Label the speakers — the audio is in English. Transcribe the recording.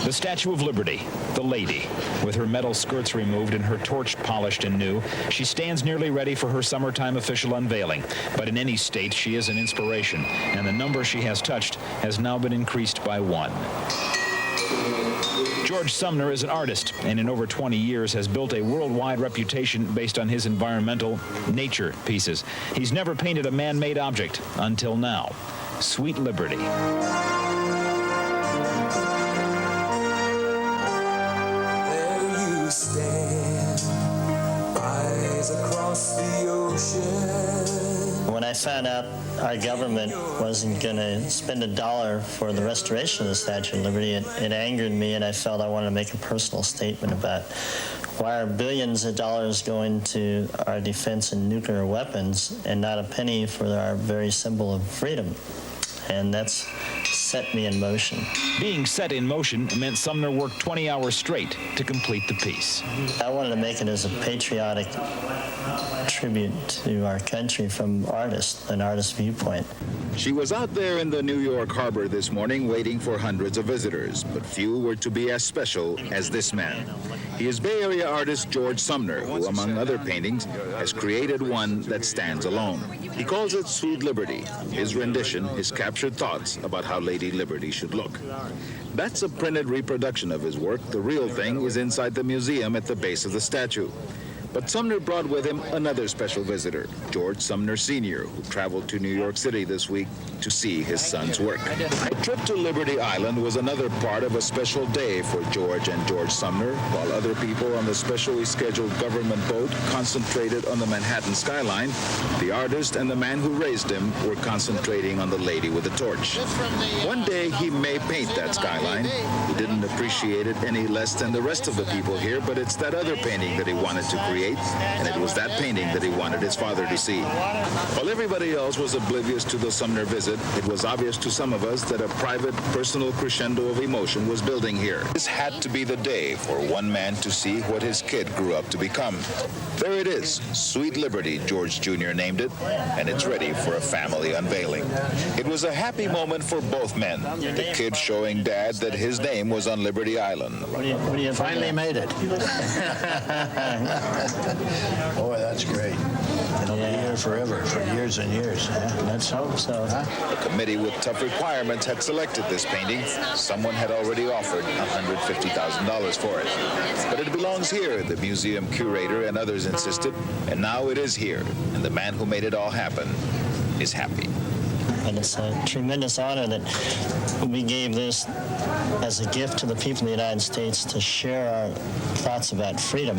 Speaker 1: The Statue of Liberty, the lady. With her metal skirts removed and her torch polished and new, she stands nearly ready for her summertime official unveiling. But in any state, she is an inspiration, and the number she has touched has now been increased by 1. George Sumner is an artist, and in over 20 years has built a worldwide reputation based on his environmental nature pieces. He's never painted a man-made object until now. Sweet Liberty.
Speaker 2: When I found out our government wasn't going to spend $1 for the restoration of the Statue of Liberty, it angered me, and I felt I wanted to make a personal statement about why are billions of dollars going to our defense and nuclear weapons and not a penny for our very symbol of freedom. And that's set me in motion.
Speaker 1: Being set in motion meant Sumner worked 20 hours straight to complete the piece.
Speaker 2: I wanted to make it as a patriotic tribute to our country from an artist's viewpoint.
Speaker 3: She was out there in the New York harbor this morning waiting for hundreds of visitors, but few were to be as special as this man. He is Bay Area artist George Sumner, who, among other paintings, has created one that stands alone. He calls it Sweet Liberty. His rendition, his captured thoughts about how Lady Liberty should look. That's a printed reproduction of his work. The real thing is inside the museum at the base of the statue. But Sumner brought with him another special visitor, George Sumner Sr., who traveled to New York City this week to see his son's work. A trip to Liberty Island was another part of a special day for George and George Sumner, while other people on the specially scheduled government boat concentrated on the Manhattan skyline. The artist and the man who raised him were concentrating on the lady with the torch. One day he may paint that skyline. He didn't appreciate it any less than the rest of the people here, but it's that other painting that he wanted to create, and it was that painting that he wanted his father to see. While everybody else was oblivious to the Sumner visit, it was obvious to some of us that a private, personal crescendo of emotion was building here. This had to be the day for one man to see what his kid grew up to become. There it is, Sweet Liberty, George Jr. named it, and it's ready for a family unveiling. It was a happy moment for both men, the kid showing Dad that his name was on Liberty Island.
Speaker 2: What do you
Speaker 4: Finally made it. Boy, that's great. It'll be here forever, for years and years. Yeah?
Speaker 2: Let's hope so.
Speaker 3: A committee with tough requirements had selected this painting. Someone had already offered $150,000 for it. But it belongs here, the museum curator and others insisted, and now it is here, and the man who made it all happen is happy.
Speaker 2: And it's a tremendous honor that we gave this as a gift to the people of the United States to share our thoughts about freedom.